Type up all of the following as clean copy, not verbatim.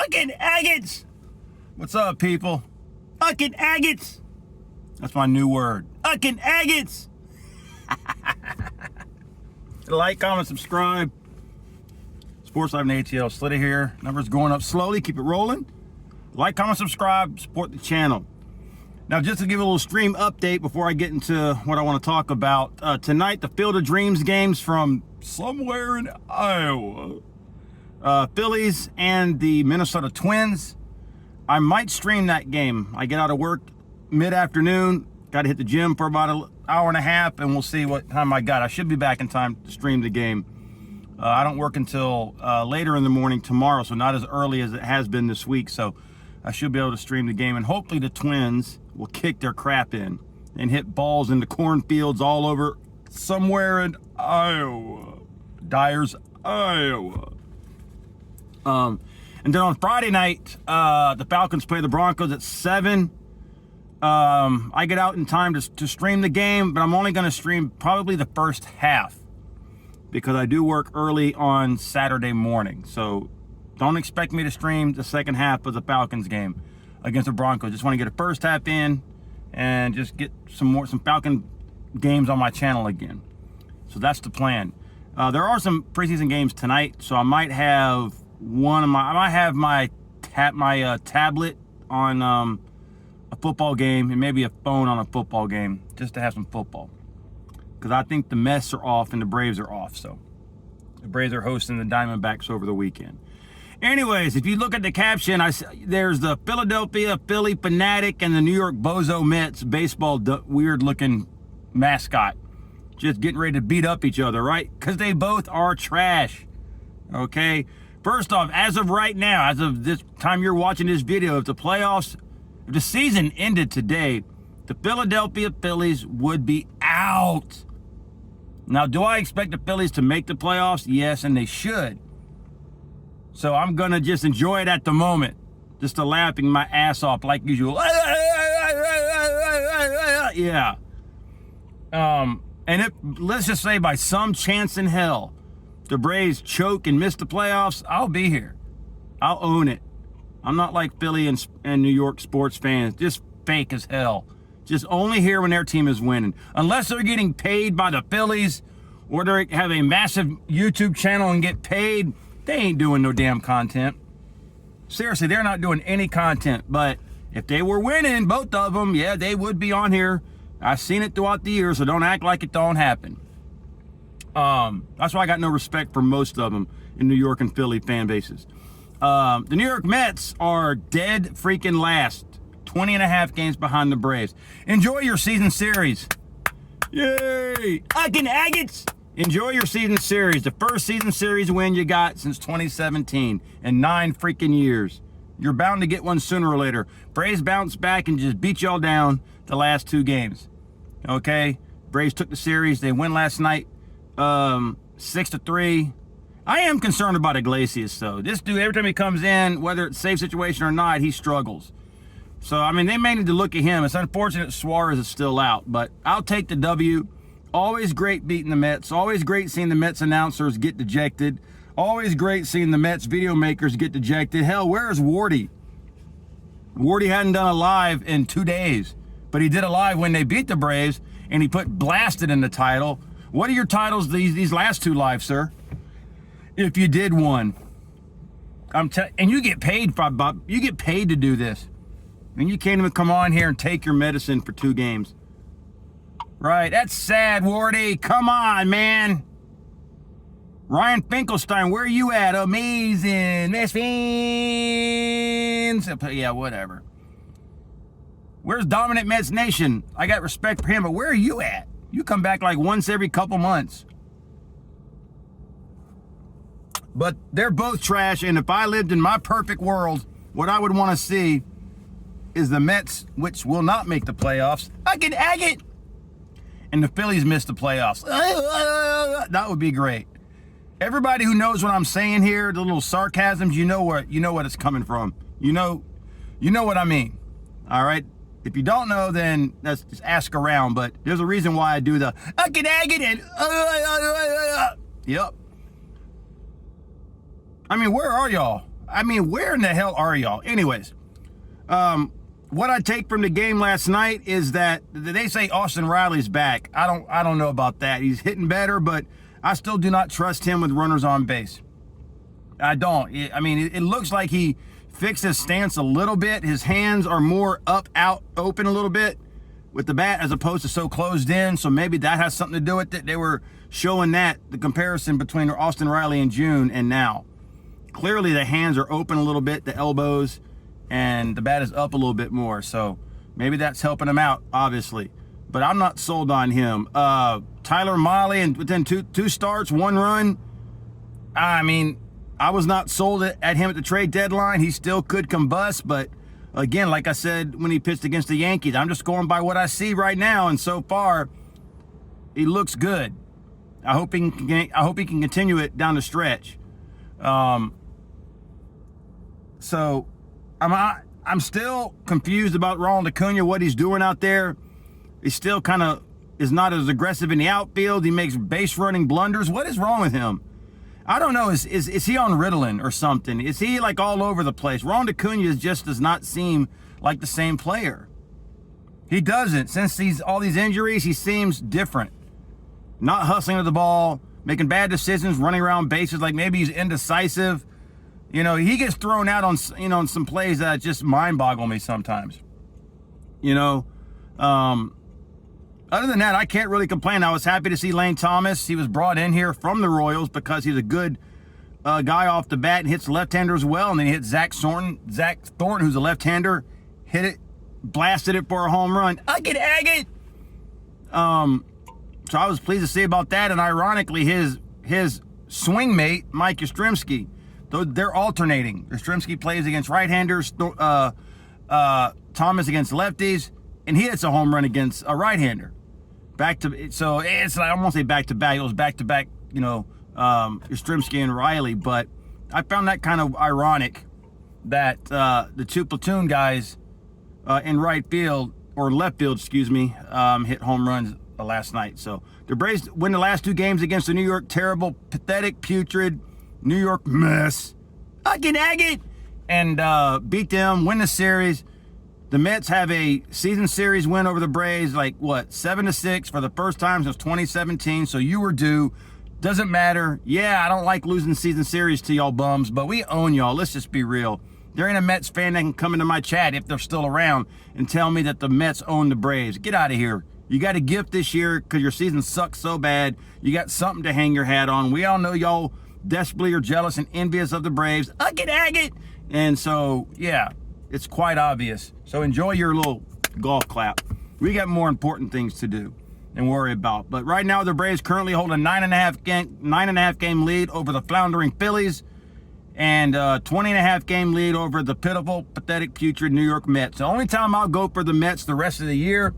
Fucking agates! What's up, people? Fucking agates! That's my new word. Fucking agates! Like, comment, subscribe. Sports Live and ATL, Slita here. Numbers going up slowly. Keep it rolling. Like, comment, subscribe. Support the channel. Now, just to give a little stream update before I get into what I want to talk about. Tonight, the Field of Dreams games from somewhere in Iowa. Phillies and the Minnesota Twins. I might stream that game. I get out of work mid-afternoon. Got to hit the gym for about an hour and a half, and we'll see what time I got. I should be back in time to stream the game. I don't work until later in the morning tomorrow, so not as early as it has been this week. So I should be able to stream the game, and hopefully the Twins will kick their crap in and hit balls into cornfields all over somewhere in Iowa. Dyer's, Iowa. And then on Friday night, the Falcons play the Broncos at 7. I get out in time to stream the game, but I'm only going to stream probably the first half because I do work early on Saturday morning. So don't expect me to stream the second half of the Falcons game against the Broncos. Just want to get the first half in and just get some Falcon games on my channel again. So that's the plan. There are some preseason games tonight, so I might have my tablet on a football game and maybe a phone on a football game just to have some football. Because I think the Mets are off and the Braves are off. So the Braves are hosting the Diamondbacks over the weekend. Anyways, if you look at the caption, there's the Philadelphia Philly fanatic and the New York Bozo Mets baseball weird-looking mascot. Just getting ready to beat up each other, right? Because they both are trash. Okay? First off, as of right now, as of this time you're watching this video, if the season ended today, the Philadelphia Phillies would be out. Now, do I expect the Phillies to make the playoffs? Yes, and they should. So I'm going to just enjoy it at the moment. Just laughing my ass off like usual. Yeah. And let's just say by some chance in hell, the Braves choke and miss the playoffs, I'll be here. I'll own it. I'm not like Philly and New York sports fans, just fake as hell. Just only here when their team is winning. Unless they're getting paid by the Phillies or they have a massive YouTube channel and get paid, they ain't doing no damn content. Seriously, they're not doing any content. But if they were winning, both of them, yeah, they would be on here. I've seen it throughout the years, so don't act like it don't happen. That's why I got no respect for most of them in New York and Philly fan bases. The New York Mets are dead freaking last. 20 and a half games behind the Braves. Enjoy your season series. Yay! Fucking agates! Enjoy your season series. The first season series win you got since 2017 in 9 freaking years. You're bound to get one sooner or later. Braves bounce back and just beat y'all down the last 2 games. Okay? Braves took the series. They win last night 6-3. I am concerned about Iglesias, though. This dude, every time he comes in, whether it's a safe situation or not, he struggles. So, I mean, they may need to look at him. It's unfortunate Suarez is still out, but I'll take the W. Always great beating the Mets. Always great seeing the Mets announcers get dejected. Always great seeing the Mets video makers get dejected. Hell, where is Wardy? Wardy hadn't done a live in 2 days, but he did a live when they beat the Braves, and he put blasted in the title. What are your titles these last 2 lives, sir? If you did one. And you get paid, Bob. You get paid to do this. And you can't even come on here and take your medicine for 2 games. Right, that's sad, Wardy. Come on, man. Ryan Finkelstein, where you at? Amazing. Mets fans. Yeah, whatever. Where's Dominant Mets Nation? I got respect for him, but where are you at? You come back like once every couple months. But they're both trash, and if I lived in my perfect world, what I would want to see is the Mets, which will not make the playoffs, fucking agate, and the Phillies miss the playoffs. That would be great. Everybody who knows what I'm saying here, the little sarcasms, you know what it's coming from. You know what I mean. All right. If you don't know, then let's just ask around. But there's a reason why I do the fucking agate and yep. I mean, where are y'all? I mean, where in the hell are y'all? Anyways, what I take from the game last night is that they say Austin Riley's back. I don't know about that. He's hitting better, but I still do not trust him with runners on base. I don't. I mean, it looks like he fixed his stance a little bit. His hands are more up, out, open a little bit with the bat as opposed to so closed in. So maybe that has something to do with it. They were showing that, the comparison between Austin Riley in June and now. Clearly the hands are open a little bit, the elbows, and the bat is up a little bit more. So maybe that's helping him out, obviously. But I'm not sold on him. Tyler Mahle, and within two starts, 1 run. I mean, I was not sold at him at the trade deadline. He still could combust, but again, like I said when he pitched against the Yankees, I'm just going by what I see right now, and so far, he looks good. I hope he can continue it down the stretch. So I'm still confused about Ronald Acuna, what he's doing out there. He still kind of is not as aggressive in the outfield. He makes base running blunders. What is wrong with him? I don't know. Is he on Ritalin or something? Is he like all over the place? Ronald Acuna just does not seem like the same player. He doesn't. Since all these injuries, he seems different. Not hustling with the ball, making bad decisions, running around bases like maybe he's indecisive. You know, he gets thrown out on, on some plays that just mind boggle me sometimes. Other than that, I can't really complain. I was happy to see Lane Thomas. He was brought in here from the Royals because he's a good guy off the bat and hits left-handers well. And then he hit Zach Thornton, who's a left-hander, hit it, blasted it for a home run. Agate! So I was pleased to see about that. And ironically, his swing mate, Mike Yastrzemski, they're alternating. Yastrzemski plays against right-handers, Thomas against lefties, and he hits a home run against a right-hander. So it's like, I won't say back-to-back. It was back-to-back, Yastrzemski and Riley. But I found that kind of ironic that the two platoon guys in right field, or left field, hit home runs last night. So the Braves win the last 2 games against the New York terrible, pathetic, putrid New York mess. Agate! And beat them, win the series. The Mets have a season series win over the Braves, 7-6 for the first time since 2017. So you were due. Doesn't matter. Yeah, I don't like losing season series to y'all bums, but we own y'all. Let's just be real. There ain't a Mets fan that can come into my chat if they're still around and tell me that the Mets own the Braves. Get out of here. You got a gift this year because your season sucks so bad. You got something to hang your hat on. We all know y'all desperately are jealous and envious of the Braves. Agate! And so, yeah, it's quite obvious. So enjoy your little golf clap. We got more important things to do and worry about. But right now, the Braves currently hold a 9.5 game lead over the floundering Phillies and a 20.5 game lead over the pitiful, pathetic, putrid New York Mets. The only time I'll go for the Mets the rest of the year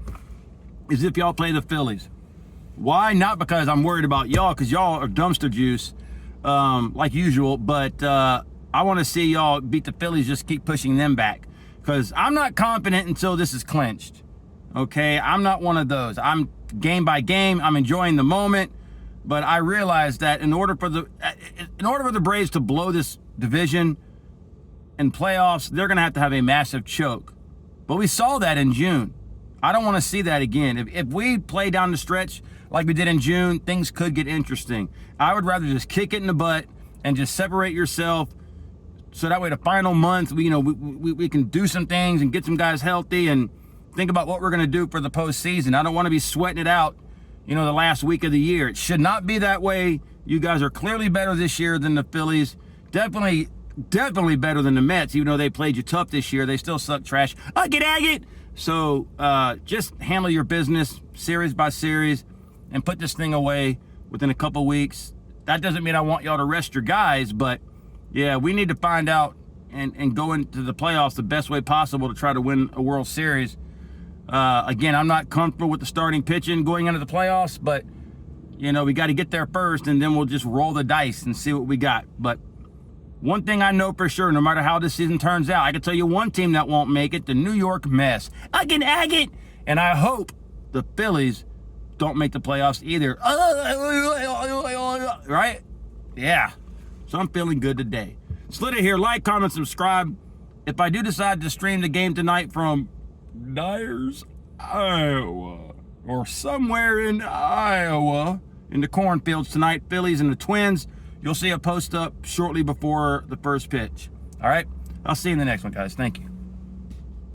is if y'all play the Phillies. Why? Not because I'm worried about y'all, because y'all are dumpster juice, like usual, but I want to see y'all beat the Phillies, just keep pushing them back. Because I'm not confident until this is clinched. Okay? I'm not one of those. I'm game by game. I'm enjoying the moment. But I realize that in order for the Braves to blow this division in playoffs, they're going to have a massive choke. But we saw that in June. I don't want to see that again. If we play down the stretch like we did in June, things could get interesting. I would rather just kick it in the butt and just separate yourself. So that way the final month, we can do some things and get some guys healthy and think about what we're going to do for the postseason. I don't want to be sweating it out, the last week of the year. It should not be that way. You guys are clearly better this year than the Phillies. Definitely better than the Mets, even though they played you tough this year. They still suck trash. Agate! So just handle your business series by series and put this thing away within a couple weeks. That doesn't mean I want y'all to rest your guys, but yeah, we need to find out and go into the playoffs the best way possible to try to win a World Series. Again, I'm not comfortable with the starting pitching going into the playoffs, but, we got to get there first, and then we'll just roll the dice and see what we got. But one thing I know for sure, no matter how this season turns out, I can tell you one team that won't make it, the New York Mets. Agate! And I hope the Phillies don't make the playoffs either. Right? Yeah. So I'm feeling good today. Slita here. Like, comment, subscribe. If I do decide to stream the game tonight from Dyers, Iowa, or somewhere in Iowa, in the cornfields tonight, Phillies and the Twins, you'll see a post up shortly before the first pitch. All right? I'll see you in the next one, guys. Thank you.